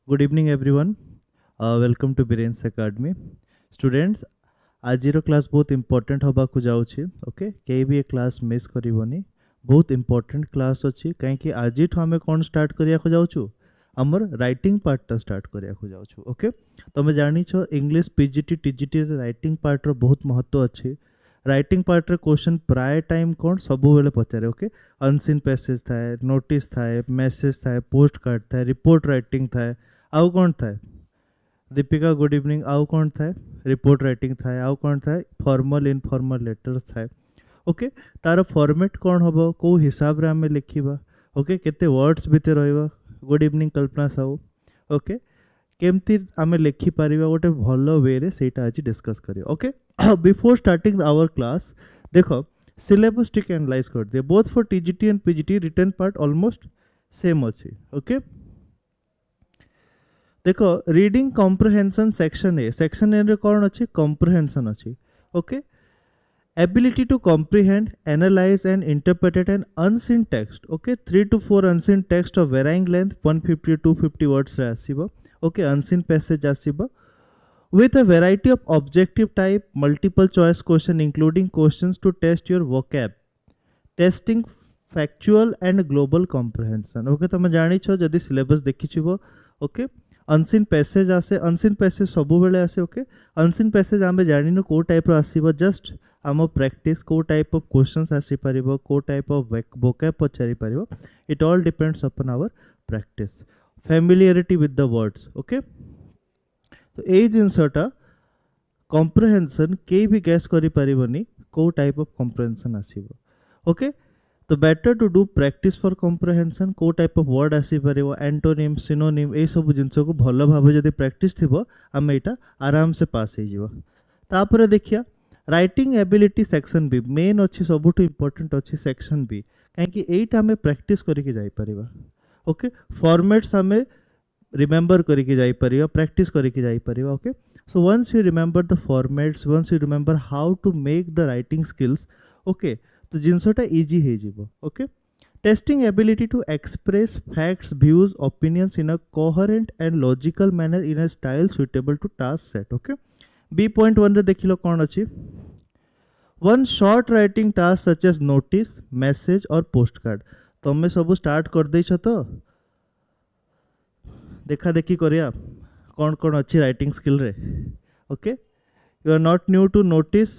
Good evening, everyone. Welcome to BIREN'S Academy. Students, आजिर class बहुत important हवा को जाउछि ओके के भी ए क्लास मिस करिवनी बहुत इंपोर्टेंट क्लास अछि कहीं आज आम कौन स्टार्ट करिया को जाउछु हमर राइटिंग पार्ट स्टार्ट करिया को जाउछु ओके तमे जानि छ English PGT TGT writing part रो बहुत महत्व अछि राइटिंग पार्ट रे क्वेश्चन प्राय टाइम कौन सब बेले पचारे ओके अनसीन पैसेज थाए नोटिस थाए मेसेज थाए पोस्ट कार्ड थाए रिपोर्ट राइटिंग थाए आउ कौन थाए दीपिका गुड इवनिंग आउ कौन थाए रिपोर्ट राइटिंग थाए आउ कौन थाए फॉर्मल इनफॉर्मल लेटर थाए ओके तार फॉर्मेट कौन हम कौ हिसाब रे आमे लिखिबा ओके केते वर्ड्स भितर रहइबा गुड इवनिंग कल्पना साहू ओके केमती आमे लिखि पारिबा गोटे भलो वे रे सेटा आज डिस्कस करियो okay before starting our class देखो सिलेबस टिक एनालाइज कर दिए both for TGT and PGT written part almost same अछि ओके देखो रीडिंग कॉम्प्रिहेंशन सेक्शन ए रे कौन अच्छी कॉम्प्रिहेंशन अच्छी okay ability to comprehend analyse and interpret an unseen text okay 3 to 4 unseen text of varying length 150 250 words रे आसीबो okay unseen passage आसीबो with a variety of objective type multiple choice question including questions to test your vocab testing factual and global comprehension okay तुम जानी छो जदि syllabus देखि छिबो okay unseen passage आसे अनसीन पैसेज सबु बेले आसे ओके अनसीन पैसेज आमे जानिनो को टाइप रो आसीबो जस्ट आम प्रैक्टिस को टाइप ऑफ क्वेश्चंस आसी परिबो को टाइप ऑफ vocab पचारि परिबो it all depends upon our practice familiarity with the words okay तो ए जिनसटा कॉम्प्रिहेंशन के भी गैस करि परिबनी को टाइप ऑफ कॉम्प्रिहेंशन आसीबो ओके तो better to do practice for comprehension को टाइप ऑफ वर्ड आसी परिबो एंटोनिम सिनोनिम ए सब जिंस को भलो भाबे जदि प्रैक्टिस थिबो हम एटा आराम से पास हे जिवो तापर देखिया writing ability section B main अछि सबुठ इंपोर्टेंट अछि सेक्शन बी काहे कि एटा हमें प्रैक्टिस करके जाई परिबा ओके फॉर्मेट्स हमें रिमेंबर करके जाई परिबा प्रैक्टिस करके जाई परिबा okay so once you remember the formats once you remember how to make the writing skills okay तो जिनसटा इजी हे जिवो okay testing ability to express facts views opinions in a coherent and logical manner in a style suitable to task set okay B.1 रे देखिलो कोन अछि one short writing task such as notice message और post card तमे सब start कर दै छ तो देखा देखी करिया कौन कौन अच्छी राइटिंग स्किल रे okay you are not new to notice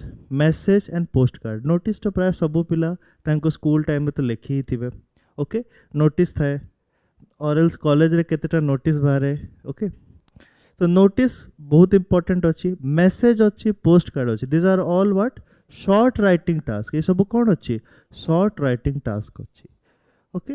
message and post card notice तो प्राय सब पिला तांको स्कूल टाइम में तो लिखी ही थिबे ओके नोटिस थाए और एल्स कॉलेज रे केतेटा नोटिस बाहरे ओके तो नोटिस बहुत इंपोर्टेंट अच्छी मैसेज अच्छी पोस्ट कार्ड अच्छी this are all what short writing task ये सब कौन अच्छी शॉर्ट राइटिंग टास्क अच्छी okay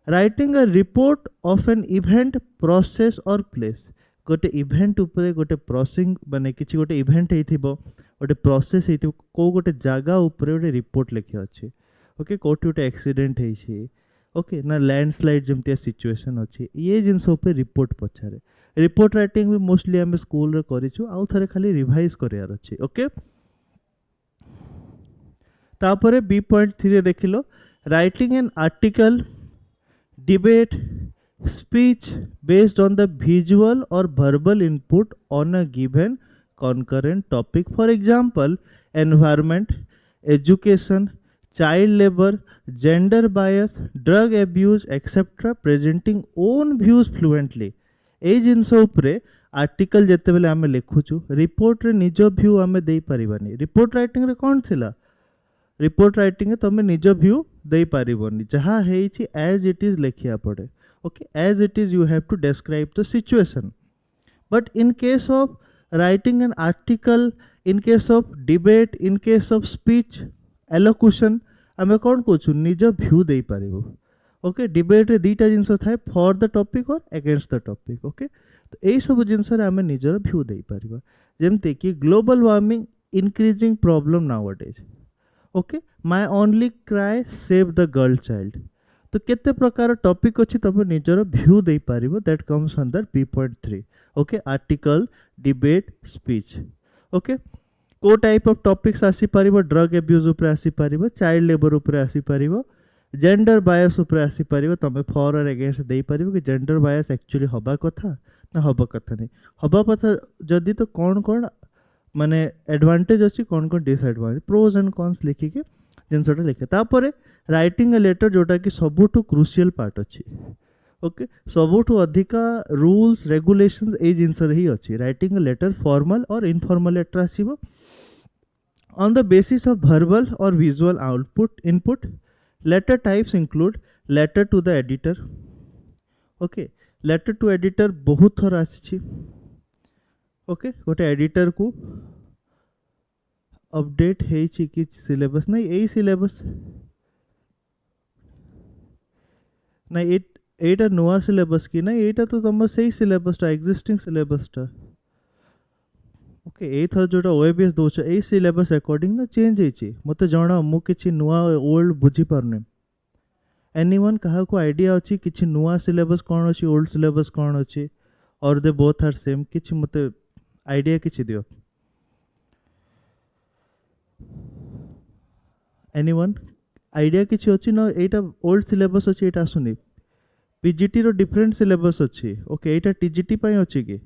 writing a report of an event process और प्लेस गोटे इवेंट उपरे गोटे प्रोसेसिंग माने किछि गोटे इवेंट हेथिबो गोटे प्रोसेस हेथिबो को गोटे जागा उपरे गोटे रिपोर्ट लिखि अछि ओके कोठी गोटे एक्सीडेंट हेछि ओके ना लैंडस्लाइड जमतिया सिचुएशन अछि ये जिंस उपरे रिपोर्ट पछारे रिपोर्ट राइटिंग भी मोस्टली हम स्कूल रे करिछु आउ थरे खाली रिवाइज करियार अछि ओके तापरे B.3 देखिलो writing an article debate speech based on the visual or verbal input on a given concurrent topic for example environment education child labor gender bias drug abuse etc presenting own views fluently ए जिनस उपरे article जेते बेले आमे लिखुछु report रे निजो view आमे देई परिबानी report writing रे कोन थिला रिपोर्ट राइटिंग तुम निज व्यू दे पारिबनी जहाँ हेछि एज इट इज लिखिया पड़े okay as it is you have to describe the situation but in case of writing an article in case of debate in case of speech elocution आमे कौन कहूँ निज view दे पारिबो okay debate रे दीटा जिनस थाए फॉर द टॉपिक और अगेंस्ट द टॉपिक ओके तो यही सब जिनस रे आमे निजर व्यू दे पारिबा जेमते कि global warming increasing problem nowadays okay my only cry save the girl child तो केते प्रकार टॉपिक अछि तबे निजर व्यू दे पारिबो that comes under B.3 okay article debate speech okay को टाइप ऑफ टॉपिक्स आसी पारिबो ड्रग एब्यूज ऊपर आसी पारिबो चाइल्ड लेबर ऊपर आसी पारिबो जेंडर बायस ऊपर आसी परिबो तमे फॉर और अगेंस्ट देई परिबो कि जेंडर बायस एक्चुअली हबा कथा ना हबा कथा नहीं हबा कथा जदी तो कौन कौन माने एडवांटेज अछि कौन कौन डिसएडवांटेज प्रोज एंड कॉन्स लिखि के जिनसटा लिखे तापरे राइटिंग अ लेटर जोटा कि सबुठु क्रुशियल पार्ट अछि ओके सबुठु अधिका रूल्स रेगुलेशंस ए जिनस ही अछि राइटिंग अ लेटर फॉर्मल और इनफॉर्मल लेटर आसीबो on the basis of verbal or visual input. Letter types include letter to the editor. Okay, letter to editor बहुत थोड़ा आसी ओके गोटे एडिटर को अपडेट हेची कि सिलेबस नहीं एई सिलेबस नहीं एटा नुआ सिलेबस की नहीं एटा तो तुम सही सिलेबसटा एग्जिस्टिंग सिलेबसटा ओके ए थर जोटा ओएबीएस दोछ ए सिलेबस अकॉर्डिंग ना चेंज हेची मते जणा मु किछि नुआ ओल्ड बुझी पारने एनीवन कहा को आइडिया अछि किछि नुआ सिलेबस कोन अछि ओल्ड सिलेबस कोन अछि और दे बोथ आर सेम किछि मते आइडिया किछि दियो एनीवन आइडिया किछि अछि न एटा ओल्ड सिलेबस अछि एटा आसुनी पीजीटी रो डिफरेंट सिलेबस अछि ओके एटा टीजीटी पय अछि कि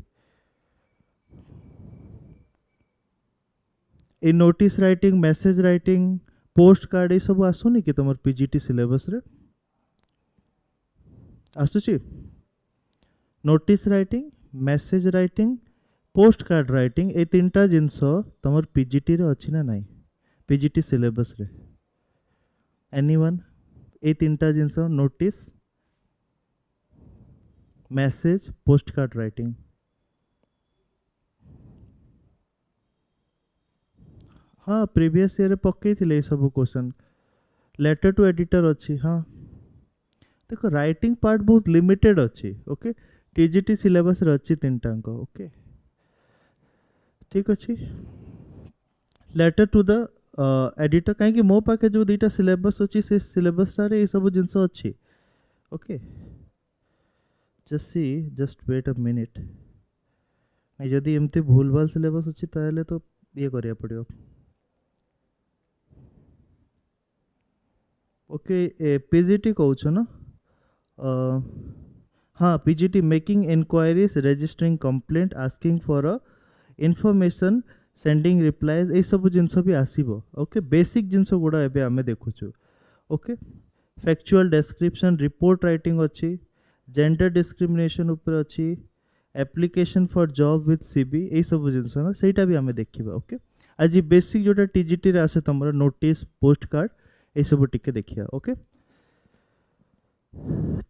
ए notice writing message writing post card ये सब आसुनी कि तुम पीजीटी सिलेबस रे आसुची notice writing message writing post card writing ए तीनटा जिनस तुम पीजीटी रे अछि ना नाही पीजीटी सिलेबस रे एनीवन ए तीनटा जिनस notice message post card writing हाँ प्रीवियस ईयर पकई थिले सब क्वेश्चन लेटर टू एडिटर अच्छी हाँ देखो राइटिंग पार्ट बहुत लिमिटेड अच्छी ओके टीजीटी सिलेबस रे अच्छी तीनटा अंक ओके ठीक अच्छी लेटर टू द एडिटर कहीं मो पाखे जो दुईटा सिलेबस अच्छी से सिलेबस रे ये सब जिनस अच्छी okay just wait a minute जदि एमती भूल भाल सिलेबस अच्छी ताहले तो ये करिया पड़ियो ओके पीजीटी कौच ना हाँ PGT making inquiries registering complaint asking for a information sending replies ये सब जिनस भी आसीबो ओके बेसिक जिनस गुड़ा एबे आमे देखुछु okay factual description report writing अच्छी जेंडर डिस्क्रिमिनेशन ऊपर अच्छी application for job with CV ये सब जिनस ना सेटा भी आमे देखिबा ओके आज बेसिक जोटा टीजीटी रे आसे तमरा नोटिस पोस्ट कार्ड ये सब टिके देखिया ओके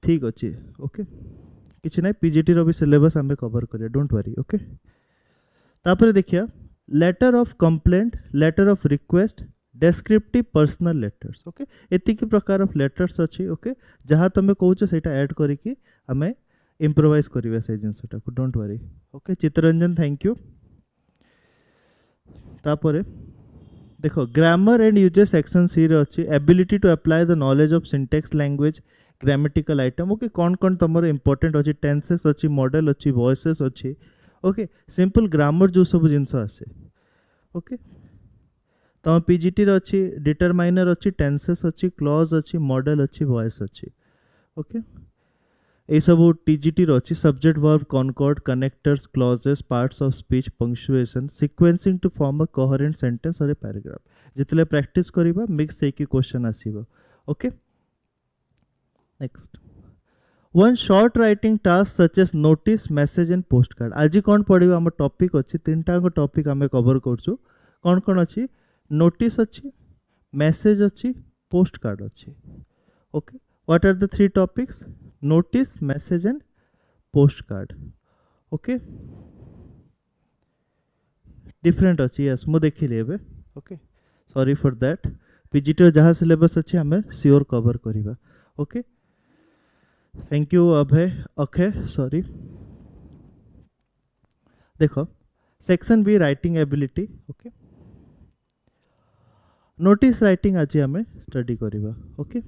ठीक अच्छे ओके किसी ना पीजीटी रो भी सिलेबस आमे कवर करिया डोंट वरी ओके तापर देखिया letter of complaint letter of request descriptive personal letters okay एतिकी प्रकार ऑफ लेटर्स अच्छी ओके जहाँ तुम कहूच सेटा ऐड करिकी आमे इम्प्रोवाइज करिया से जिनसटा को don't worry okay Chittaranjan thank you तापर देखो grammar and usages section C रे अच्छी ability to apply the knowledge of syntax language grammatical item okay कौन कौन तुम इंपोर्टेंट अच्छी टेंसेस अच्छी मॉडल अच्छी वॉइसेस अच्छी ओके सिंपल ग्रामर जो सब जिनस आसे ओके तुम पीजीटी रे अच्छी डिटरमाइनर अच्छी टेंसेस अच्छी क्लॉज अच्छी मॉडल अच्छी वॉइस अच्छी ओके ये सब टीजीटी रो अच्छी subject verb concord connectors clauses parts of speech punctuation sequencing to form a coherent sentence और ए पैराग्राफ जितले प्रैक्टिस करिबा मिक्स एक क्वेश्चन आसीबो okay next one short writing task such as notice message and post card आज कौन पढ़िबा हम topic अच्छी तीनटा टॉपिक आमे कवर करछु कौन कौन अच्छी नोटिस अच्छी मेसेज अच्छी पोस्ट कार्ड अच्छी okay what are the three topics notice message and postcard okay different अच्छी यस मु देखिली एबे okay sorry for that PGT जहाँ सिलेबस अच्छी हमें श्योर कवर करिबा okay thank you Abhay Akshay sorry देखो section B writing ability okay notice writing आज आम स्टडी करवा ओके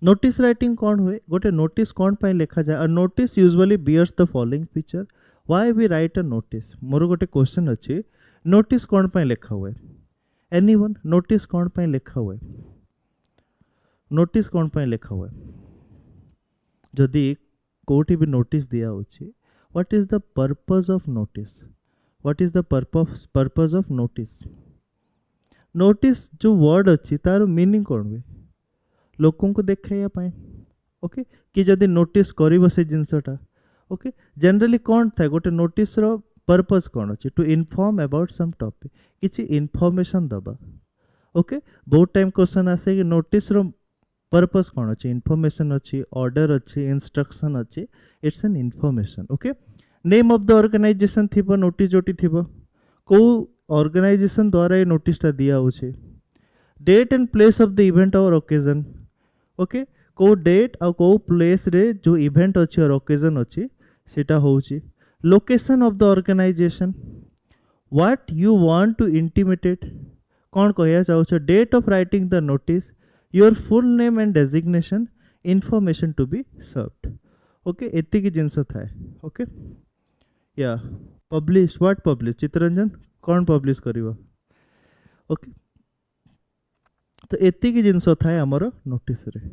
नोटिस राइटिंग कौन हुए गोटे नोटिस कौन पाई लिखा जाए notice usually bears the following feature why we write a notice मोर गोटे क्वेश्चन अच्छी नोटिस कौन पाई लिखा हुए एनीवन नोटिस कौन पाई लिखा हुए नोटिस कौन पाई लिखा हुआ है जदि कोठी भी नोटिस दिया होची what is the purpose of notice what is the purpose of notice notice जो वर्ड अच्छी तार मीनिंग कौन हुए लोकों को देखाइया पाए ओके कि जदि नोटिस करिवो से जिनसटा ओके जनरली कौन था गोटे नोटिस रो पर्पस कौन अच्छी to inform about some topic किछि इनफॉर्मेशन दबा ओके बहुत टाइम क्वेश्चन आसे कि नोटिस रो पर्पस कौन अच्छी इनफॉर्मेशन अच्छी ऑर्डर अच्छी इंस्ट्रक्शन अच्छी it's an information okay name of the organisation थिबो नोटिस जोटी थिबो को ऑर्गेनाइजेशन द्वारा ये नोटिस टा दिया होचे date and place of the event और ओकेजन ओके को डेट और को प्लेस रे जो इवेंट अच्छी और ओकेजन अच्छी सेटा होची location of the organisation what you want to intimate कौन कहया चाहो date of writing the notice your full name and designation information to be served okay एति की जिंस थाए ओके या पब्लिश व्हाट पब्लिश चित्ररंजन कौन पब्लिश करिवो ओके तो एति की जिंस थाए हमर नोटिस रे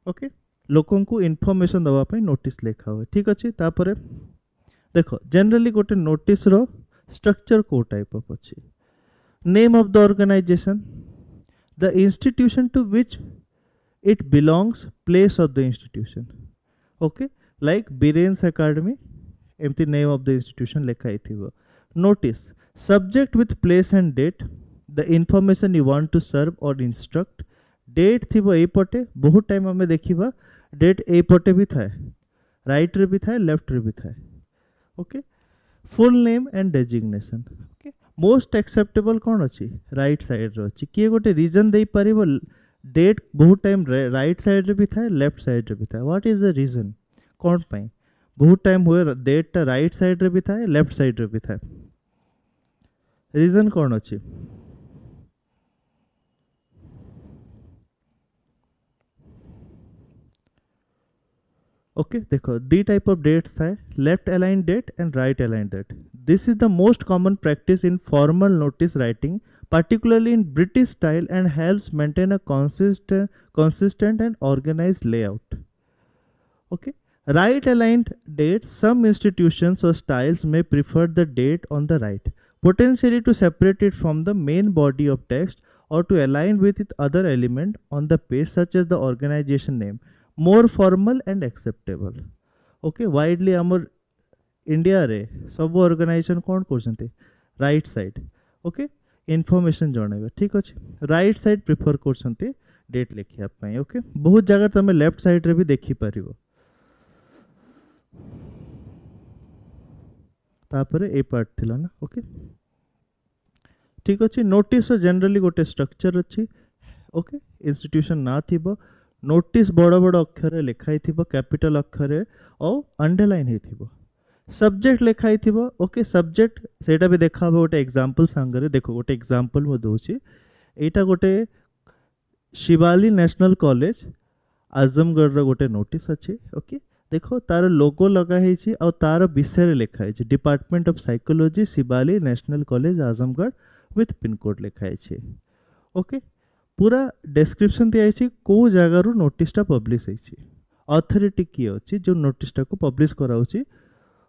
ओके लोकों को इनफॉर्मेशन दवा पे नोटिस लिखा हुए ठीक अच्छे तापरे देखो जनरली गोटे नोटिस रो स्ट्रक्चर को टाइप ऑफ अच्छी name of the organisation the institution to which it belongs place of the institution okay like Biren's academy एमती नेम ऑफ द इंस्टीट्यूशन लिखाई थी वो notice subject with place and date the information you want to serve और instruct date थी वो एपटे बहुत time आम देखा डेट एपटे भी थाए राइट रे भी थाए लेफ्ट रे भी थाए okay full name and designation okay most acceptable कौन अच्छी राइट साइड रे अच्छी किए गोटे रीजन दे पारिबो डेट बहुत टाइम राइट साइड रे भी थाए लेफ्ट साइड रे भी थाए व्हाट इज द रीजन कौन पाई बहुत टाइम हुए डेट टा राइट साइड रे भी थाए लेफ्ट साइड रे भी थाए रीजन कौन अच्छी ओके देखो दी टाइप ऑफ डेट्स था left align date and right align date this is the most common practice in formal notice writing particularly in British style and helps maintain a consistent and organized layout okay right aligned date some institutions or styles may prefer the date on the right potentially to separate it from the main body of text or to align with its other element on the page such as the organization name more formal and acceptable okay widely amor india re सब organization कौन करछन्ते right side okay information जणाइबा ठीक अच्छे right side prefer करछन्ते date लिखिया पई okay बहुत जगह तमे left side रे भी देखि परिबो तापरे ए पार्ट थिला ना ओके ठीक अच्छे नोटिस जनरली गोटे स्ट्रक्चर अच्छी ओके इंस्टीट्यूशन ना थिबो नोटिस बड़ बड़ अक्षर लिखाई थिबो कैपिटल अक्षर और अंडरलाइन हे थिबो सब्जेक्ट लिखाई थिबो ओके सब्जेक्ट सेटा भी देखा हो गोटे एग्जांपल सांगरे देखो गोटे एग्जांपल मो दोछि एटा गोटे शिवाली नेशनल कॉलेज आजमगढ़ रो गोटे नोटिस अछि ओके देखो तार लोगो लगा हेछि और तार विषय रे लिखा हेछि department of psychology Shivali national college Azamgarh with pin code लिखा हेछि ओके पूरा डिस्क्रिप्शन दिया हेछि को जगह रो नोटिस टा पब्लिश हेछि अथॉरिटी की अछि जो नोटिस टा को पब्लिश कराउछि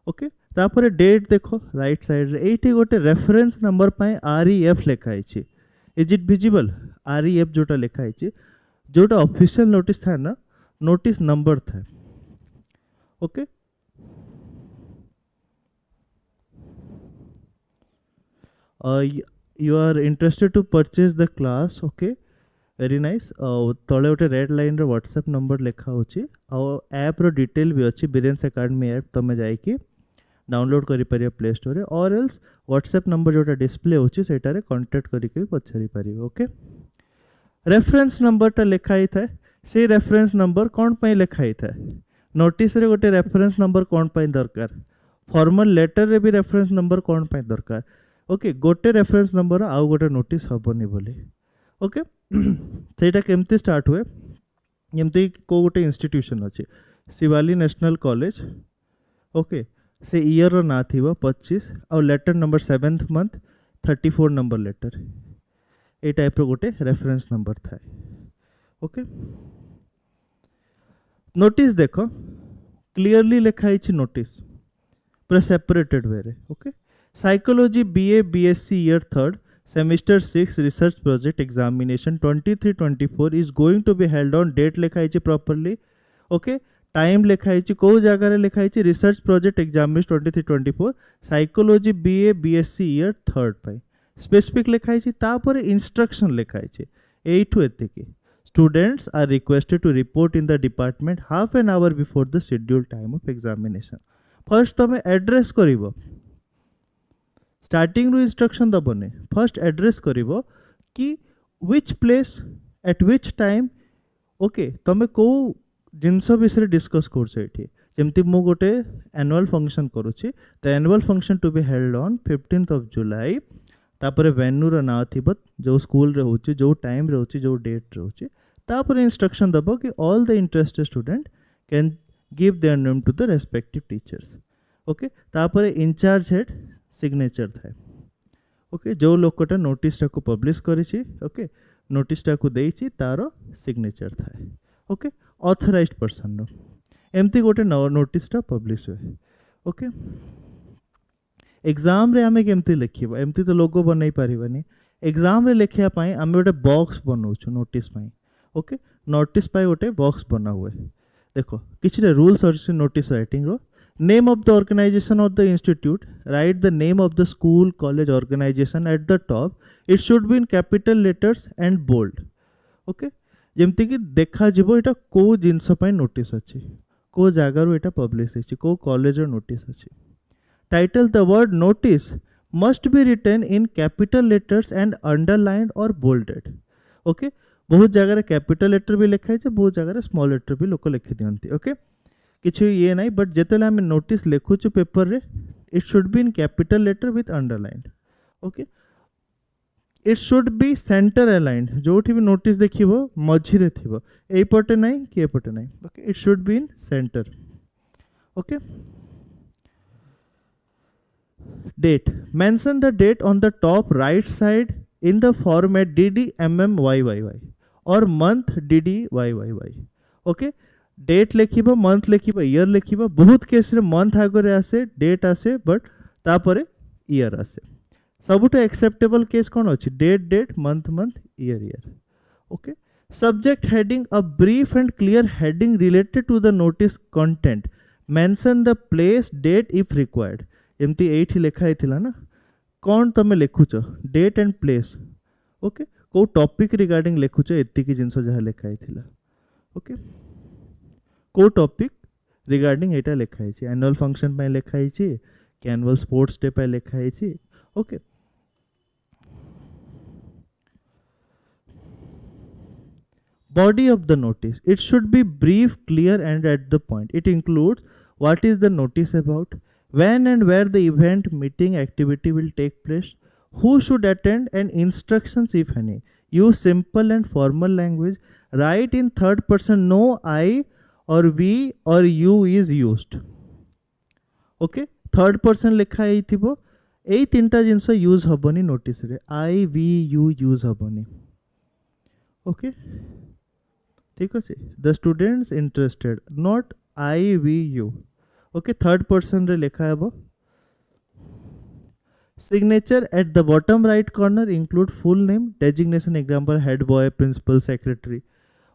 ओके तापर डेट देखो राइट साइड रे एठी गोटे रेफरेंस नंबर पाए REF लिखा है इज इट विजिबल REF जोटा लिखा है जोटा ऑफिशियल नोटिस था ना नोटिस नंबर था okay you are interested to purchase the class okay very nice तले गोटे रेड लाइन रे व्हाट्सएप नंबर लिखा होची और ऐप रो डिटेल भी अच्छी बिरेन्स एकेडमी ऐप तमे जाई कि डाउनलोड करि परियो प्ले स्टोर रे और एल्स व्हाट्सएप नंबर जोटा डिस्प्ले होची सेटा रे कांटेक्ट करि के पछरी परियो ओके रेफरेंस नंबर ता लिखाई था से रेफरेंस नंबर कौन पाई लिखाई था नोटिस रे गोटे रेफरेंस नंबर कौन पाई दरकार फॉर्मल लेटर रे भी रेफरेंस नंबर कौन पाई दरकार ओके गोटे रेफरेंस नंबर आउ गोटे नोटिस हबनी बोली ओके सेटा केमती स्टार्ट हुए एमती को गोटे इंस्टीट्यूशन अच्छे शिवाली नेशनल कॉलेज ओके से ईयर रो ना थी 25 और letter number 7th month 34 number letter ए टाइप रो गोटे रेफरेंस नंबर था ओके नोटिस देख क्लियरली लिखाई नोटिस पूरा सेपरेटेड वे रे okay psychology BA BSc year 3rd semester 6 research project examination 23-24 is going to be held on date लिखाई properly okay time लिखाई कौ जगार लिखाई research project examination 23-24 psychology BA BSc year 3rd पाई specific लिखाई तापर instruction लिखाई एठू एतिकी students are requested to report in the department half an hour before the scheduled time of examination first तुम address करिवो starting रू instruction दबने first address करिवो कि which place at which time okay तुम को जिनस विषय डिस्कस करछ एठी जेमति मु गोटे एनुअल फंक्शन करूछि the annual function to be held on 15th of July तापर वेन्यूर ना थी जो स्कूल रे होची जो टाइम रे होची जो डेट रे होची तापर इंस्ट्रक्शन दबो कि all the interested student can give their name to the respective teachers okay तापर इंचार्ज हेड सिग्नेचर थाए ओके जो लोकटा नोटिस टा को पब्लिश करिछि ओके नोटिस टा को देइछि तारो सिग्नेचर थाए ओके ऑथराइज्ड पर्सन नो एमती गोटे नोटिस टा पब्लिश हुए ओके एग्जाम रे आमे केमती लिखिबो एमती तो लोगो बनई परिबनी एग्जाम रे लिखिया पाई आमे गोटे बॉक्स बनौछु नोटिस पाई ओके नोटिस पाई गोटे बॉक्स बना हुए देखो किछि रूल्स अछि नोटिस राइटिंग रो name of the organisation of the institute write the name of the school college organisation at the top it should be in capital letters and bold okay जेमती कि देखा जिवो एटा को जिंस पाई नोटिस अछि को जागा रो एटा पब्लिश अछि को कॉलेज रो नोटिस अछि title the word notice must be written in capital letters and underlined और बोल्डेड ओके बहुत जगह कैपिटल लेटर भी लिखाई बहुत जगह स्मॉल लेटर भी लोक लिखि दियंती ओके किछि ये नहीं बट जेतेले हम नोटिस लिखुछु पेपर रे it should be in capital letter with underlined okay it should be centre aligned जोठी भी नोटिस देखिबो मझी रे थिबो एई पटे नहीं के पटे नहीं okay it should be in centre okay date mention the date on the top right side in the format DDMMYYY or month DDYYY okay date लिखिबो मंथ लिखिबो ईयर लिखिबो बहुत केस रे मंथ आगरे आसे डेट आसे बट तापरे year आसे सबुठ एक्सेप्टेबल केस कोन अछि date date month month year year okay subject heading a brief and clear heading related to the notice content mention the place date if required एमती एठी लिखाई थिला ना कौन तमे लिखुच डेट एंड प्लेस ओके को टॉपिक रिगार्डिंग लिखुच एति की जिंस जहा लिखाई थिला ओके को टॉपिक रिगार्डिंग एटा लिखाई छी एनुअल फंक्शन पे लिखाई छी कैनुअल स्पोर्ट्स डे पे लिखाई छी okay body of the notice it should be brief clear and at the point it includes what is the notice about when and where the event meeting activity will take place who should attend and instructions if any use simple and formal language write in third person no I or we or you is used okay third person लिखा ही थिबो एई तीनटा जिंस use हबनी notice रे I we you use हबनी okay ठीक अछि the students interested not I we you okay third person रे लिखा है signature at the bottom right corner include full name designation example head boy principal secretary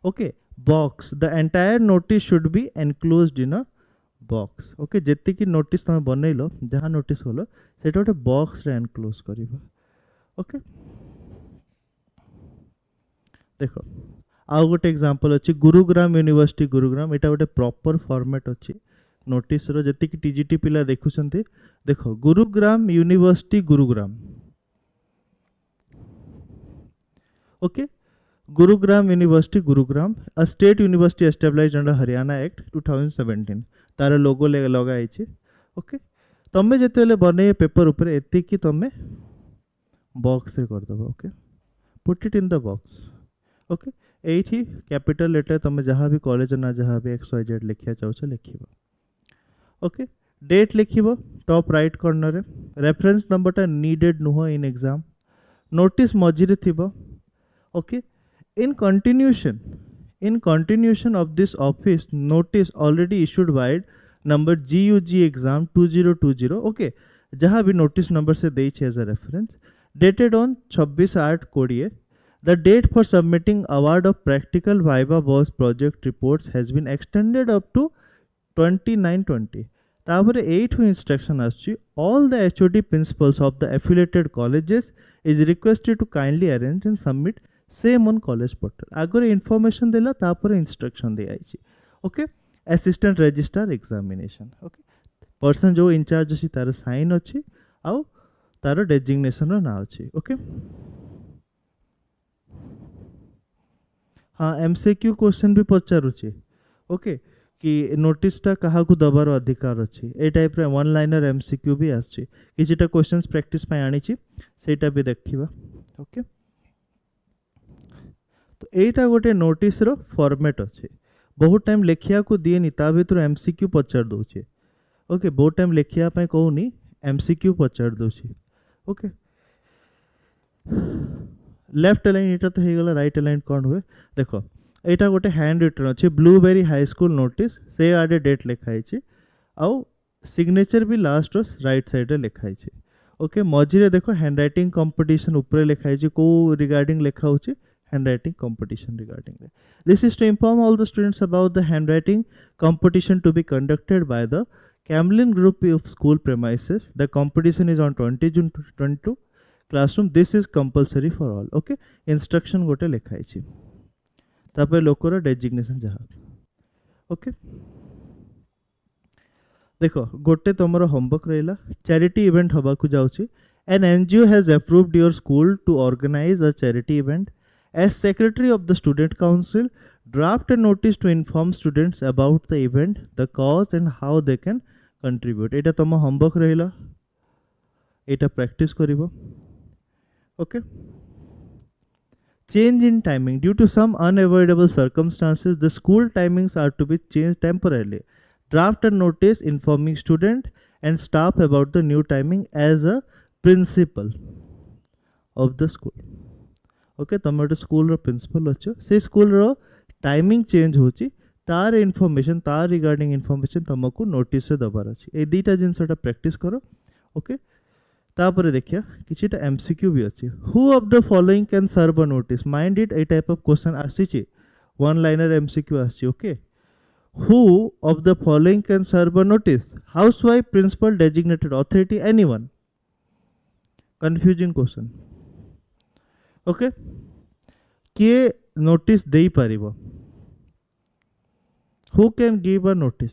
okay box the entire notice should be enclosed in a box okay जेति की notice तुम बनैलो जहां notice होलो सेटा गोटे बॉक्स रे एनक्लोज करिवो ओके देखो आउ गोटे एग्जांपल अछि गुरुग्राम यूनिवर्सिटी गुरुग्राम एटा गोटे प्रॉपर फॉर्मेट अछि नोटिस रो जति की टीजीटी पिला देखुछंती देखो Gurugram university Gurugram okay Gurugram university Gurugram a state university established under Haryana act 2017 तार लोगो लगा आइछि ओके तमे जेतेले बने पेपर ऊपर एति की तमे बॉक्स रे कर दबो okay put it in the box okay एठी कैपिटल लेटर तमे जहां भी कॉलेज ना जहां भी XYZ लिखिया चाहछ लिखिबो ओके डेट लिखिबो टॉप राइट कॉर्नर रे रेफरेंस नंबर टा नीडेड नुहो इन एग्जाम नोटिस मझिरे थिबो okay in continuation In continuation of this office notice already issued by number GUG exam 2020, okay, जहाँ भी notice number से देई छे as a reference, dated on 26/8/20, the date for submitting award of practical viva voce project reports has been extended up to 29/20. तापर 8 instruction आछि, all the HOD principals of the affiliated colleges is requested to kindly arrange and submit same on college portal. आगरे information देला तापर instruction दे आइछि, okay. assistant registrar examination, okay. Person जो incharge अछि तार साइन अछि आउ तार डेजिग्नेशन रो ना अछि, ओके. हाँ, एमसीक्यू क्वेश्चन भी पचारुछि, ओके, कि नोटिसटा काहाकू दबार अधिकार अछि. ए टाइप रे वन लाइनर एमसीक्यू भी आछि, किछिटा क्वेश्चंस प्रैक्टिस पय आनिछि, सेटा भी देखिबा, ओके. तो एटा गोटे नोटिस रो फॉर्मेट अछि. बहुत टाइम लेखिया को दिएनी, ता भितर एमसीक्यू पचार दोछे, ओके. बहुत टाइम लेखिया पय कहूनी, एमसीक्यू पचार दोछे, ओके. लेफ्ट अलाइन एटा तो हे गला, राइट अलाइन कोन हुए देखो. एटा गोटे हैंड रिटन अछि, ब्लूबेरी हाई स्कूल नोटिस, से आडे डेट लिखाई छी, आउ सिग्नेचर भी लास्ट रो राइट साइड रे लिखाई छी, ओके. मझिरे देखो हैंड राइटिंग कंपटीशन ऊपर लिखाई छी, को रिगार्डिंग लिखा होची handwriting competition regarding that. This is to inform all the students about the handwriting competition to be conducted by the Camlin group of school premises. The competition is on 20 June 2022 classroom. This is compulsory for all, okay. Instruction गोटे लिखाई छी, तापर लोकर designation जहा, okay. देखो गोटे तुमर homework रहिला, charity event हबा को जाउची. An NGO has approved your school to organize a charity event. As secretary of the student council, draft a notice to inform students about the event, the cause and how they can contribute. एटा तुम homework रहिला, एटा practice करिवो, okay. Change in timing. Due to some unavoidable circumstances, the school timings are to be changed temporarily. Draft a notice informing student and staff about the new timing as a principal of the school, okay. तुम गोटे school रो principal अच्छो, से school रो timing change होची, तार information, तार regarding information तुमको notice रे दबार अछि. ए दीटा जिनसटा प्रैक्टिस करो, ओके. तापर देखिया किछिटा एमसीक्यू भी अछि. Who of the following can serve a notice. Mind it, ए टाइप ऑफ क्वेश्चन आसीची, वन लाइनर एमसीक्यू आछि, okay. Who of the following can serve a notice. Housewife, principal, designated authority, anyone. Confusing question, okay. किए notice देई पारिबो, who can give a notice,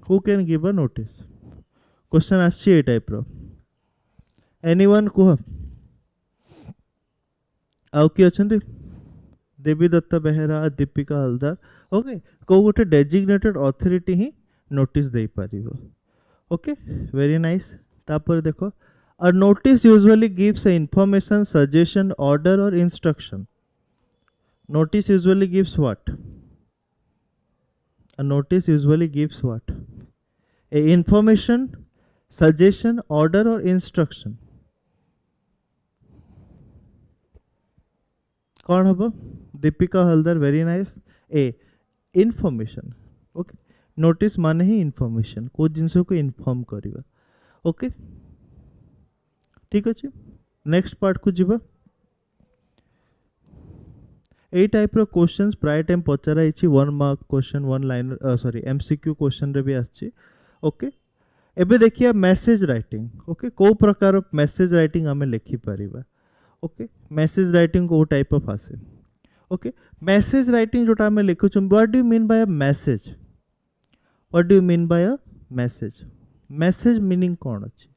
who can give a notice. Question आछि ए type रो. Anyone कुह, आउ कि अछंती. देवी Dutta Behera, Deepika Haldar, okay. को गोटे designated authority ही notice देई पारिबो, ओके. Very nice. तापर देखो, a notice usually gives a information, suggestion, order or instruction. Notice usually gives what? A notice usually gives what? A information, suggestion, order or instruction. कौन हबो? Deepika Haldar, very nice. ए information, okay. Notice माने ही information, को जिनस को inform करिवा, okay. ठीक अच्छे. Next part को जीवा. ए टाइप रो क्वेश्चंस प्राय टाइम पचरा इछि, 1 mark question, 1 liner sorry MCQ question रे भी आछि, ओके. एबे देखिया मैसेज राइटिंग, ओके. को प्रकार मैसेज राइटिंग हमें लिखि परिबा, ओके. मैसेज राइटिंग को टाइप ऑफ आसे, ओके. मैसेज राइटिंग जोटा हमें लिखु छु, what do you mean by a message, what do you mean by a message. Message meaning कोन अछि.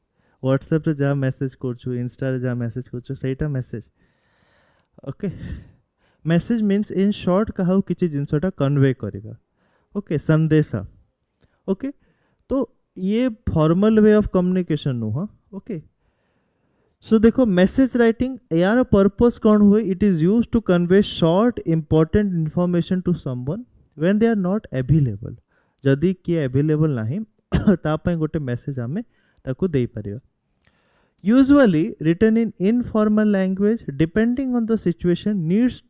व्हाट्सएप रे जा मैसेज करछु, इंस्टा रे जा मैसेज करछु, सेटा message, okay. Message means in short कहाउ किछि जिनसटा कन्वे करिबा, ओके. संदेशा, ओके. तो ये फॉर्मल वे ऑफ कम्युनिकेशन नु, हां, ओके. सो देखो मैसेज राइटिंग यार पर्पस कौन हुए. It is use to convey short important information to someone when they are not available. जदि किए अवेलेबल नाही ता पय गोटे मैसेज हमें ताको देई परिबा. Usually written in informal language, depending on the situation, needs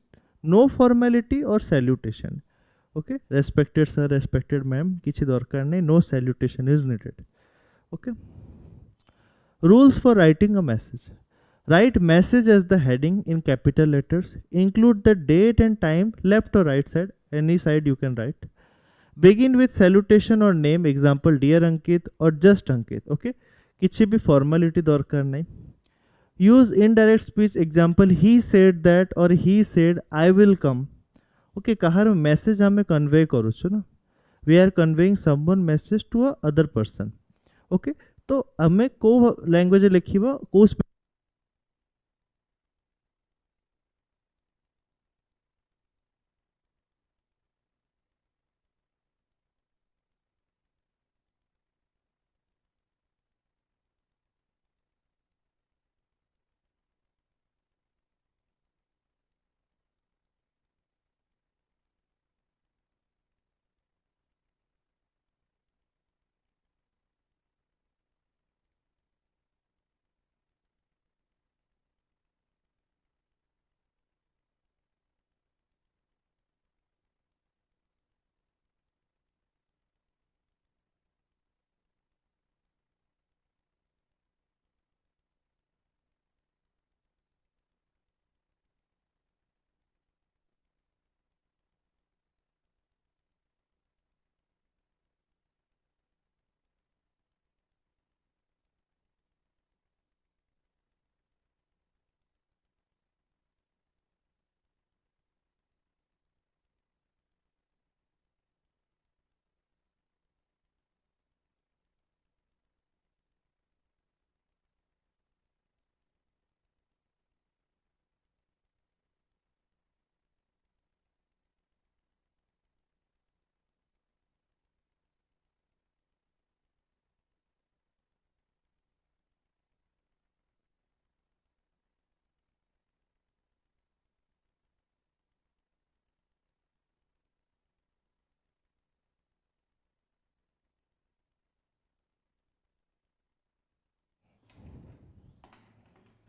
no formality or salutation. Okay, respected sir, respected ma'am, kichi dorkar nahi, no salutation is needed. Okay. Rules for writing a message. Write message as the heading in capital letters. Include the date and time, left or right side, any side you can write. Begin with salutation or name, example dear Ankit or just Ankit. Okay, किसी भी formality दरकार नहीं. Use indirect speech, example he said that or he said I will come. Okay, Kahar message हमें convey करूँ ना, we are conveying someone message to a other person. Okay, तो हमें को language लिखिबा को.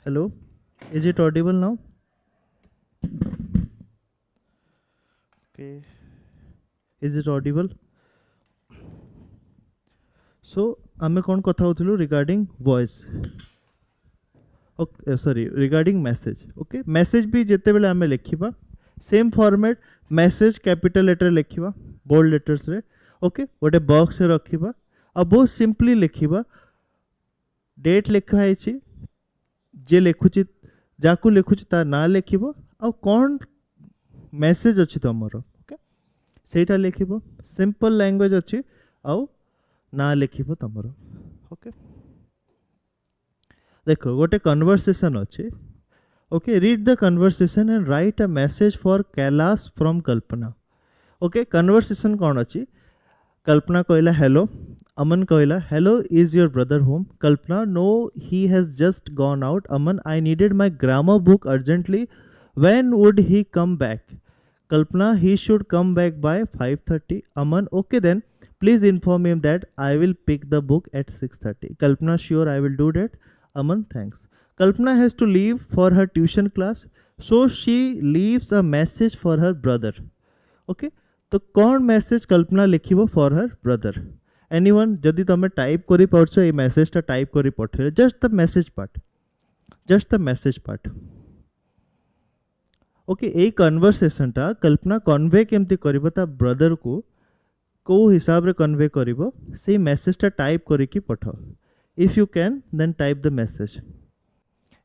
Hello, is it audible now? Okay, is it audible? So आमे कौन कथा होथिलु regarding voice. Okay, sorry, regarding message. Okay, message भी जेते बेले आमे लिखिबा same format, message capital letter लिखिबा bold letters रे. Okay, गोटे box रे रखिबा आ बहुत simply लिखिबा date लिखा है जे लिखुची जाकू लिखुची ता ना लिखिबो आ कौन मेसेज अच्छी तुमर. ओके, सेटा लिखिबो सिंपल लैंग्वेज अच्छी आउ ना लिखिबो तुमर. ओके, देखो गोटे कन्वर्सेशन अच्छी. Okay, read the conversation and right a message for Kailash from Kalpana. Okay, conversation कौन अच्छी. कल्पना कहला हेलो. Aman कहला hello, is your brother home? Kalpana, no, he has just gone out. Aman, I needed my grammar book urgently. When would he come back? Kalpana, he should come back by 5:30. Aman, okay then, please inform him that I will pick the book at 6:30. Kalpana, sure, I will do that. Aman, thanks. Kalpana has to leave for her tuition class, so she leaves a message for her brother. Okay, तो कौन message Kalpana लिखिबो for her brother. Anyone जदि तुम type करि पारछो ए message टा type करि पठे just the message part, just the message part. Okay, ए कन्वर्सेशन टा कल्पना कन्वे केमती करिवो ता ब्रदर को हिसाब रे कन्वे करिवो से मैसेज टा टाइप करिकि पठाओ. If you can then type the message.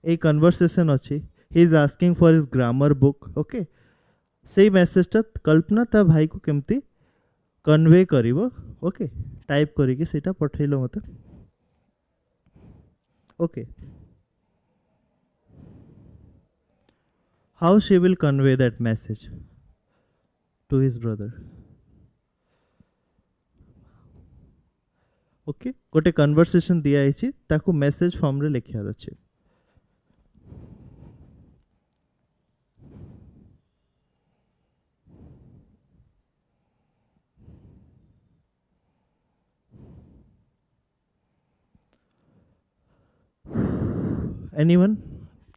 ए कन्वर्सेशन अछि, he is asking for his grammar book. Okay, से मैसेज टा कल्पना ता भाई को केमती कन्वे करिवो. ओके, टाइप करिकि सेटा पठैलो मते. Okay, how she will convey that message to his brother. Okay, गोटे कन्वर्सेशन दिया है ताकू मैसेज फॉर्म रे लिखार अछि. एनीवन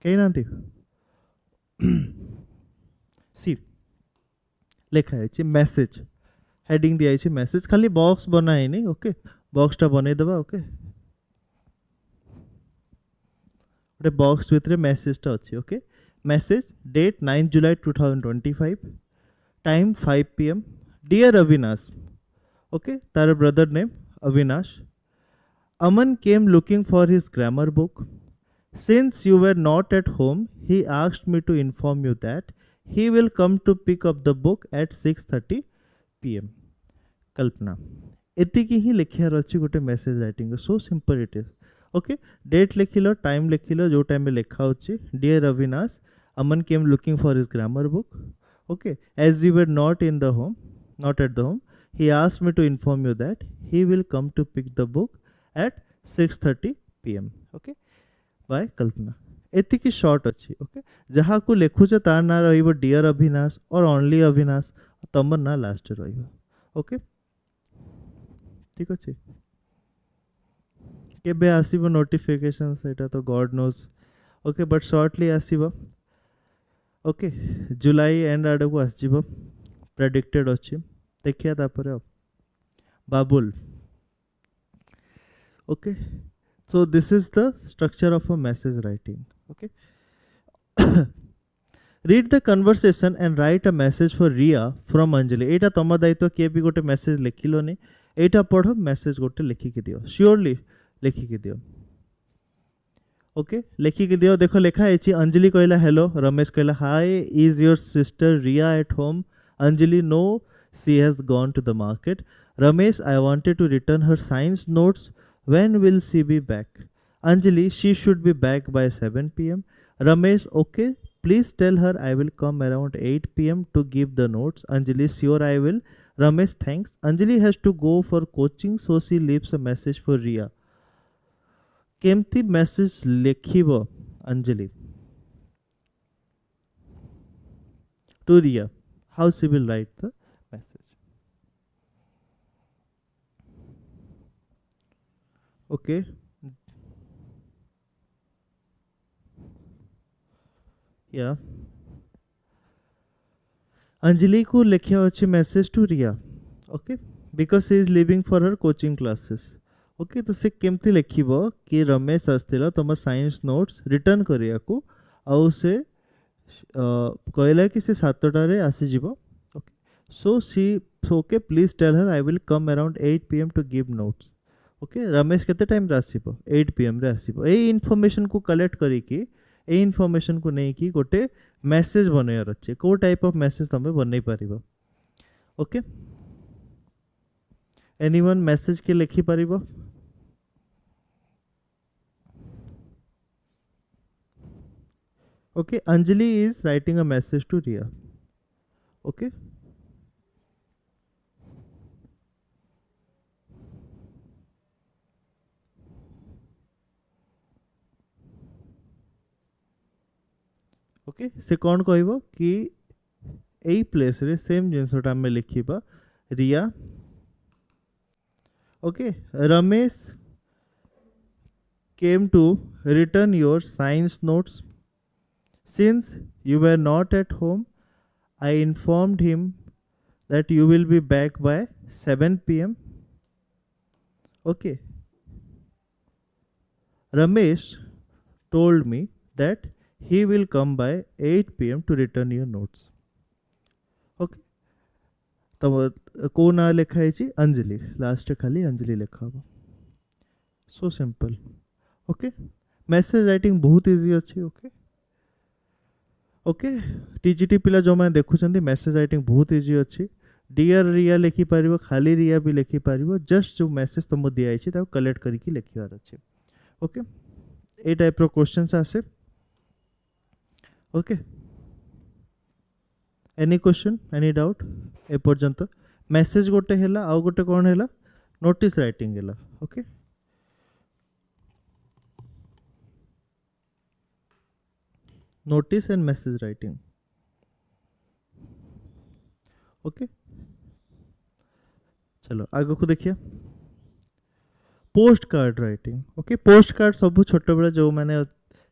कहीं ना सी लिखा है मेसेज हेडिंग दिया है मेसेज खाली बॉक्स बनाए नहीं ओके बॉक्सटा बनई देबा ओके गोटे बॉक्स भितर मेसेजटा अच्छी okay message date 9 July 2025 time 5 PM dear Avinash okay तार brother name Avinash Aman came looking for his grammar book. Since you were not at home, he asked me to inform you that he will come to pick up the book at 6:30 PM. Kalpana एतिकी ही लिखार अच्छी गोटे message writing so simple it is okay date लिखिल time लिखिल जो time में लिखा होची dear Avinash Aman came looking for his grammar book okay as you were not in the home not at the home he asked me to inform you that he will come to pick the book at 6:30 PM okay bye Kalpana एतिकी short अच्छी okay जहाँ को लिखुच तार ना रहिबो dear Avinash और only Avinash तमर ना लास्ट रहिबो ओके ठीक अच्छे केबे आसीबो नोटिफिकेशन सेटा तो god knows okay but shortly आसीबो ओके जुलाई एंड आड़ को आसीबो प्रेडिक्टेड अच्छी देखिया तापर बाबुल okay so this is the structure of a message writing okay read the conversation and write a message for Ria from Anjali एटा तम दायित्व किए भी गोटे मेसेज लिखिलोनी एटा पढ़ो मेसेज गोटे लिखिकी दियो श्योरली लिखिकी दियो ओके लिखिकी दियो देखो लिखा है अंजलि कहला हेलो रमेश कहला hi is your sister Riya at home Anjali no she has gone to the market Ramesh I wanted to return her science notes When will she be back? Anjali, she should be back by 7 PM. Ramesh, okay. Please tell her I will come around 8 PM to give the notes. Anjali, sure I will. Ramesh, thanks. Anjali has to go for coaching, so she leaves a message for Ria. Kemti message lekhibo Anjali to Ria. How she will write the message? Okay या अंजलि को लिखा अच्छे message to Riya okay because she is living for her coaching classes okay तो से केमती लिखिबो कि रमेश आस्तिला तुम science notes return करिया को आउ से कहला कि से 7टारे आसी जीवो okay so she okay please tell her I will come around 8 PM to give notes okay Ramesh केते टाइम रे आसीबो 8 PM रे आसीबो ए इन्फॉर्मेशन को कलेक्ट करी कि ए इन्फॉर्मेशन को नहीं कि गोटे मेसेज बनैयार अच्छे को टाइप ऑफ मेसेज तमे बनै परिबो ओके एनीवन मेसेज के लिखि परिबो okay Anjali is writing a message to Riya okay okay से कौन कहबो कि एई प्लेस रे सेम जिनसटा में लिखिबा Riya okay Ramesh came to return your science notes. Since you were not at home, I informed him that you will be back by 7 PM. Okay. Ramesh told me that he will come by 8 PM to return your notes. Okay. तो को ना लिखा है Anjali last खाली अंजलि लिखा हो so simple okay message writing बहुत easy अच्छी ओके ओके टीजीटी पिला जो मैं देखुं मैसेज राइटिंग बहुत इजी अच्छी डियर रिया लिखि पारिबो खाली रिया भी लिखि पारिबो जस्ट जो मैसेज तुमको दिया है ताको कलेक्ट करके लिखिबार अच्छे ओके ए टाइप रो क्वेश्चंस आसे okay any question any doubt ए पर्यंत मैसेज गोटे हैला आउ गोटे कौन हैला नोटिस राइटिंग हैला okay notice and message writing okay चलो आगे को देखिए post card writing okay post card सब छोट बेले जो माने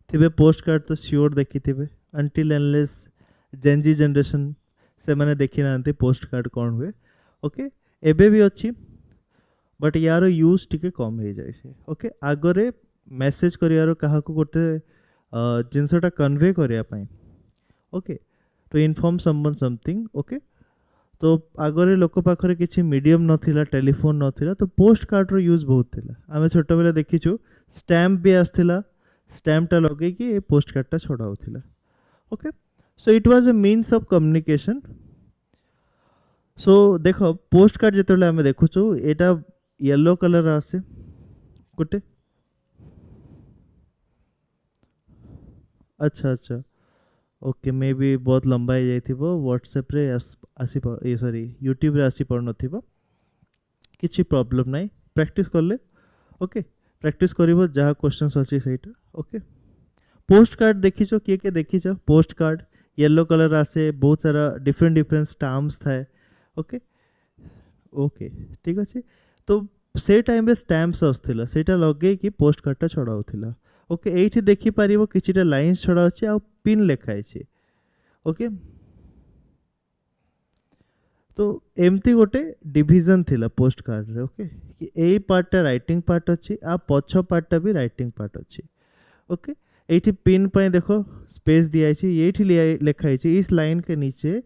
थिबे पोस्ट कार्ड तो श्योर देखी थिबे अंटिल अनलेस जेनजी जनरेशन से माने देखी नांती पोस्ट कार्ड कौन हुए ओके एबे भी अच्छी बट यार यूज टिके कम हो जाए ओके आगरे मेसेज करियारो कहा को गोटे जिनसटा कन्वे करिया पाई okay to inform someone something okay तो आगरे लोक पाखरे किछि मीडियम नथिला टेलीफोन नथिला तो पोस्ट कार्ड रो यूज बहुत थिला आमे छोट बेला देखिछु स्टैम्प भी आस्थिला स्टैम्प टा लगे कि पोस्ट कार्ड टा छोड़ा होथिला okay so it was a means of communication so देखो पोस्ट कार्ड जेतले आमे देखुछु एटा येलो कलर आसे गोटे अच्छा अच्छा ओके मे बी बहुत लंबा हो जाइथिबो व्हाट्सएप रे आसी ये सॉरी यूट्यूब रे आसी पड़ नथिबो किछि प्रॉब्लम नाही प्रैक्टिस करले ओके प्रैक्टिस करिवो जहाँ क्वेश्चंस अछि सेटा ओके पोस्ट कार्ड देखिछो के देखिछो पोस्ट कार्ड येलो कलर आसे बहुत सारा डिफरेंट डिफरेंट स्टैम्प्स थाए ओके ओके ठीक अछि तो से टाइम रे स्टैम्प्स आस्थिला सेटा लगे कि पोस्ट कार्डटा छड़ा होथिला ओके एठी देखि पारिबो किछिटा लाइंस छड़ा अछि आ पिन लेखा अछि ओके तो एमती गोटे डिवीजन थिला पोस्ट कार्ड रे ओके कि एई पार्टटा राइटिंग पार्ट अछि आ पछ पार्टटा भी राइटिंग पार्ट अछि ओके एठी पिन पय देखो स्पेस दिया अछि एठी लेखा अछि इस लाइन के नीचे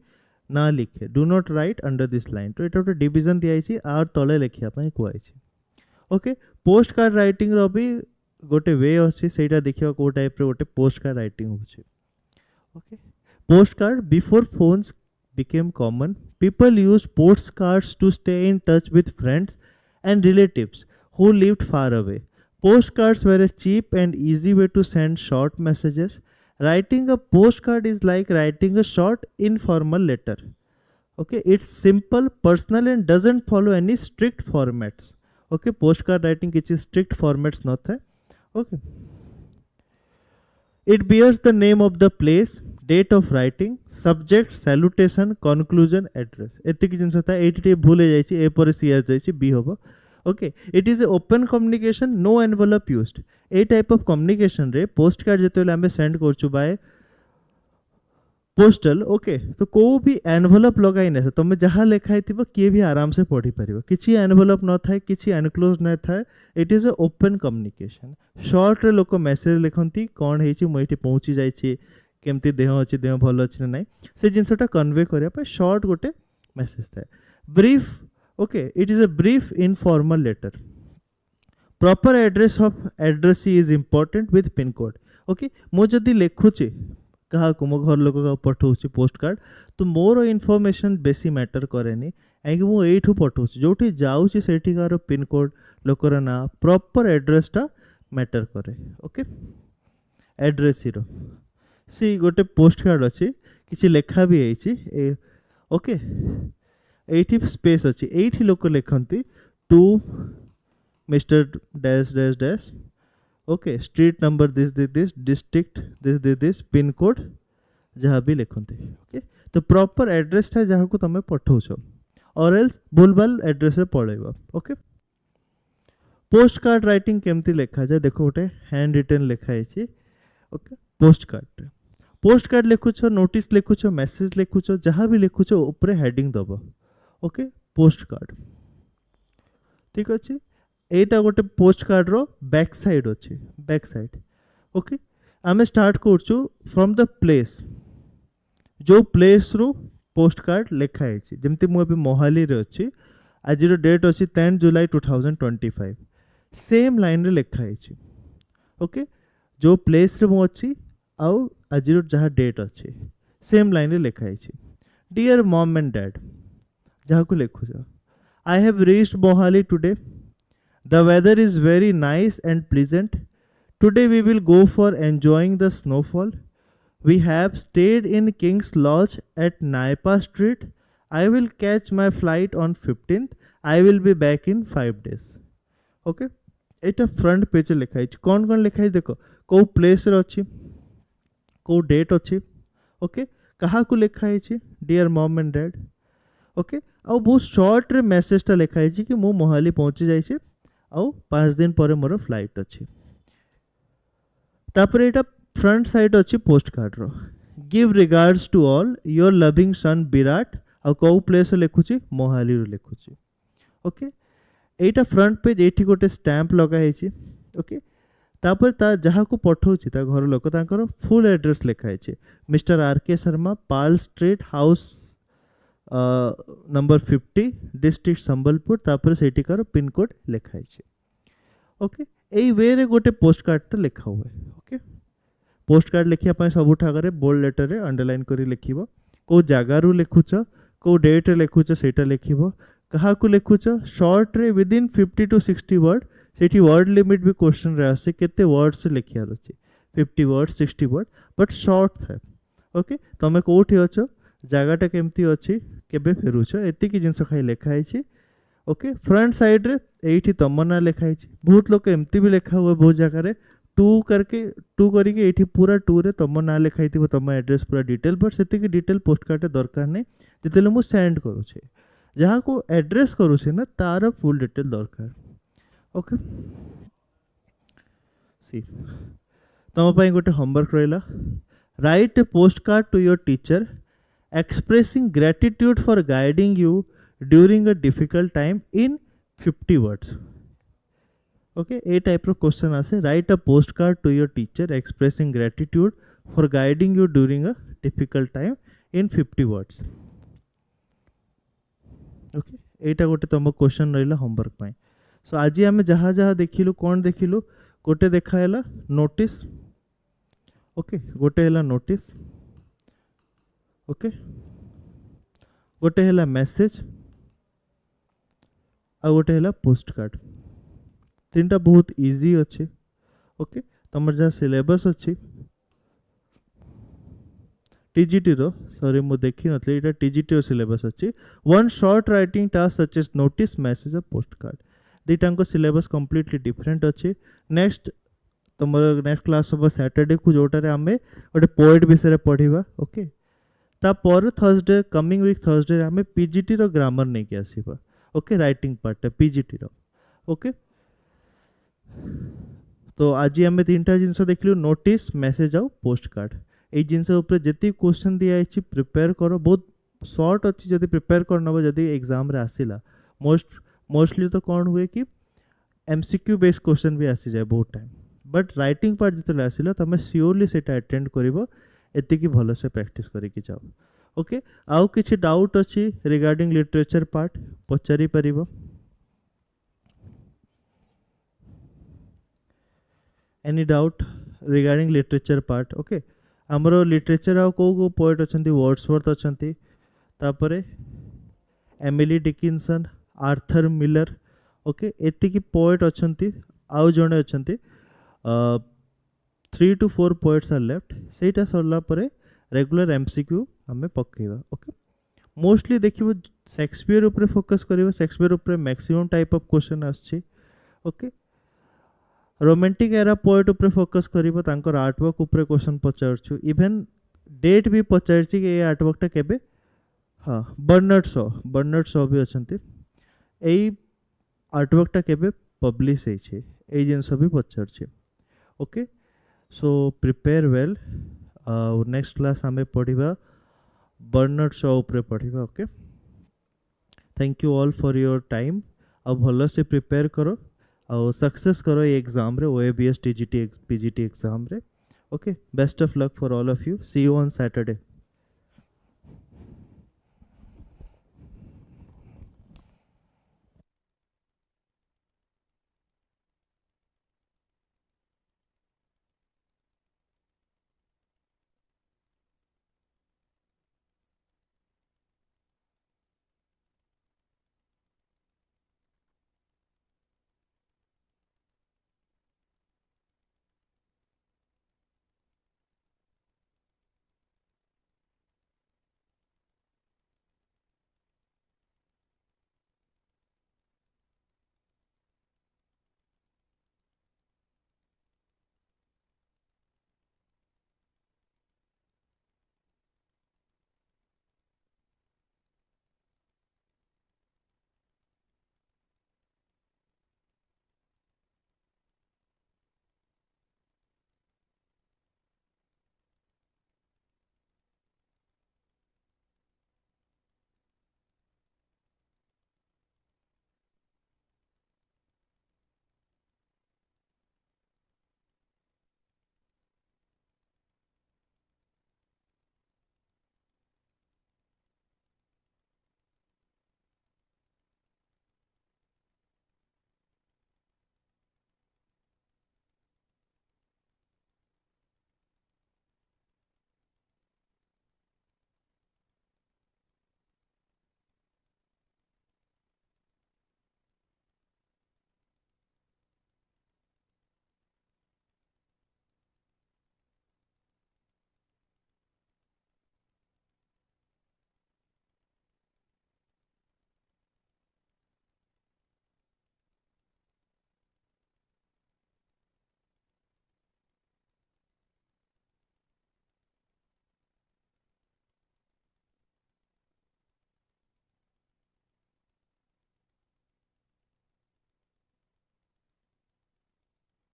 ना लिखे do not right under this line तो एटा गोटे डिवीजन दिया अछि आर तळे लेखिया पय कुआ अछि ओके पोस्ट कार्ड राइटिंग रो भी गोटे वे अच्छे सेटा देखिया को टाइप रे गोटे पोस्ट कार्ड राइटिंग होचे okay post card before phones became common people used postcards to stay in touch with friends and relatives who lived far away postcards were a cheap and easy way to send short messages writing a postcard is like writing a short informal letter okay it's simple personal and doesn't follow any strict formats okay postcard writing किछि strict formats not है okay it bears the name of the place date of writing subject salutation conclusion address एतिक जिनस था eighty भूल जाई छी ए पर सी आ जाई छी बी होबो okay it is a open communication no envelope used a type of communication रे पोस्ट कार्ड जेतेले हमें सेंड करछु बाय पोस्टल ओके तो को भी एनवेलप लगाई न तुम जहाँ लिखाई थी किए भी आराम से पढ़ी पार किसी एनवेलप न था किसी एनक्लोज न था it is a open communication short रे लोक मेसेज लिखती कौन है मुझे पहुँची जाइए केमती देह अच्छी देह भल अच्छी ना से जिनसटा कन्वे करने शॉर्ट गोटे मेसेज था brief okay it is a brief informal letter proper address of addressee is important with pin code okay मुझे लिखुची क्या मो घर लोक पठाऊँ पोस्ट कार्ड तो मोर इनफॉरमेशन बेसी मैटर कैनि कहीं मुझे पठाऊँ जो जाऊँगी सेठिकार पिन कोड लोकर ना प्रॉपर एड्रेसटा मैटर करे ओके एड्रेस रो सी गोटे पोस्ट कार्ड अच्छी किसी लेखा भी है ओके एठी स्पेस अच्छी एठी लोक लिखती to mister dash dash dash okay street number this district this pin code जहाँ भी लिखते ओके तो प्रॉपर एड्रेस था जहाँ को तुम पठाऊच और एल्स भूल भाल एड्रेस पड़ेगा ओके पोस्ट कार्ड राइटिंग केमती लिखा जाए देखो गोटे हैंड रिटन लिखाई ओके पोस्ट कार्ड लिखुच नोटिस लिखुच मेसेज लिखुच जहाँ भी लिखुच ऊपर हेडिंग दब ओके पोस्ट कार्ड ठीक अच्छे एटा गोटे पोस्ट कार्ड रो बैक साइड अच्छे बैक साइड ओके आमे स्टार्ट करछु फ्रॉम द प्लेस जो प्लेस रो पोस्ट कार्ड लिखा है जमती मु अभी मोहाली रे अच्छी आज डेट अच्छी 10 जुलाई 2025 सेम लाइन रे लिखा है ओके जो प्लेस रे मु अच्छी आउ आज जहाँ डेट अच्छी सेम लाइन रे लिखा है डियर मॉम एंड डैड जहाँ को लिखु I have reached Mohali today The weather is very nice and pleasant. Today we will go for enjoying the snowfall. We have stayed in King's Lodge at Naipa Street. I will catch my flight on 15th. I will be back in 5 days. Okay? Etah front page लिखा है कौन कौन लिखा है देखो को place रे अच्छी को डेट अच्छी ओके कहा को लिखा है dear mom and dad okay आ बहुत शॉर्ट रे मेसेजटा लिखा है कि मु मोहाली पहुँची जाइए आउ 5 दिन पर मोर फ्लाइट अच्छी तापर एटा फ्रंट साइड अच्छी पोस्ट कार्ड रो give regards to all your loving son Virat आ कौ प्लेस लिखुची मोहाली रो लिखुची ओके एटा फ्रंट पेज एठी गोटे स्टैंप लगा है ओके तापर ता जहाँ को पठाऊँ ता घर लोक तांकर फुल एड्रेस लिखा है mister R K Sharma Pal street house number 50 district Sambalpur तापर सेटिकार पिन कोड लिखा है ओके एई वे रे गोटे पोस्ट कार्ड तो लिखा हुए ओके पोस्ट कार्ड लिखिया पाए सब ठाकर बोल्ड लेटर रे अंडरलाइन करी लिखिबो को जगारू लिखुच को डेट रे लिखुच सेटा लिखिबो कहा को लिखुच शॉर्ट रे with in 50 to 60 word Sethi word limit भी क्वेश्चन रे आसे केते वर्ड्स लिखियार अछि 50 वर्ड 60 वर्ड बट शॉर्ट था ओके तमे कोठी अछो जगाटा केमती अच्छी केबे फेरुछ एति की जिंस खाई लिखा है ओके फ्रंट साइड रे एठी तम ना लिखा है बहुत लोग एमती भी लिखा हुआ बहुत जगह टू करके एठी पूरा टू रे तम ना लिखाई थी तम एड्रेस पूरा डिटेल बट से डिटेल पोस्ट कार्ड दरकार नहीं जिते मु सेंड करुचे जहाँ को एड्रेस करुचे ना तार फुल डिटेल दरकार ओके सी तम पाई गोटे होमवर्क रहिला write a postcard to your teacher expressing gratitude for guiding you during a difficult time in 50 words okay a type of question ase write a postcard to your teacher expressing gratitude for guiding you during a difficult time in 50 words okay एटा गोटे तुम question रहिला homework पाई सो आज आम जहाँ जहाँ देखिलु कौन देखिलु गोटे देखाला नोटिस ओके गोटे हैला नोटिस ओके गोटे हैला मेसेज आ गोटे हैला पोस्ट कार्ड तीनटा बहुत इजी अच्छे ओके तमर जहाँ सिलेबस अच्छी टीजीटी रो सॉरी मु देखी नथले एटा टीजीटी रो सिलेबस अच्छी one short writing task such as notice message और पोस्ट कार्ड दीटांको सिलेबस कंप्लीटली डिफरेंट अच्छे नेक्स्ट तमर नेक्स्ट क्लास हम सैटरडे को जोटारे आमे गोटे पोएट विषय पढ़िबा ओके तापर थर्सडे कमिंग वीक थर्सडे आमे पीजीटी रो ग्रामर नहीं के आसीबा ओके राइटिंग पार्ट पीजीटी रो ओके तो आज आमे तीनटा जिंस देखलु नोटिस मेसेज आउ पोस्ट कार्ड ए जिंस ऊपर जति क्वेश्चन दिया है प्रिपेयर करो बहुत शॉर्ट अच्छी जदि प्रिपेयर करनबो जदि एग्जाम रे आसीला मोस्टली तो कौन हुए कि एमसीक्यू बेस्ड क्वेश्चन भी आसी जाए बहुत टाइम बट राइटिंग पार्ट जिते आसिला तुम सियोरली सेटा अटेंड करिवो एतिकी भल से प्रैक्टिस करिकी जाओ ओके आउ किछि डाउट अछि रिगार्डिंग लिटरेचर पार्ट पचारि परिबो any doubt regarding literature part okay हमरो लिटरेचर आउ को पोएट अछंती वर्ड्सवर्थ अछंती तापरे Emily Dickinson Arthur Miller okay एतिकी पोएट अछंती आउ जणे अछंती 3 to 4 पोएट्स आर लेफ्ट सेटा सरला परे रेगुलर एमसीक्यू हमें पकेबा ओके मोस्टली देखिबो शेक्सपियर ऊपर फोकस करिवो शेक्सपियर ऊपर मैक्सिमम टाइप ऑफ क्वेश्चन आछि ओके रोमांटिक एरा पोएट ऊपर फोकस करिवो तांकर आर्टवर्क ऊपर क्वेश्चन पचारछु इवन डेट भी पचारछि कि ए आर्टवर्क टा केबे हां बर्नार्ड शॉ भी अछंती एई आर्टवर्क टा केबे पब्लिश है छे ए जिंस भी पचारछि okay so prepare well next class हमें पढ़िबा बर्नार्ड शॉ ऊपर पढ़िबा okay thank you all for your time अब भलो से प्रिपेयर करो और सक्सेस करो ये एग्जाम रे ओएबीएस टीजीटी पीजीटी एग्जाम रे okay best of luck for all of you see you on Saturday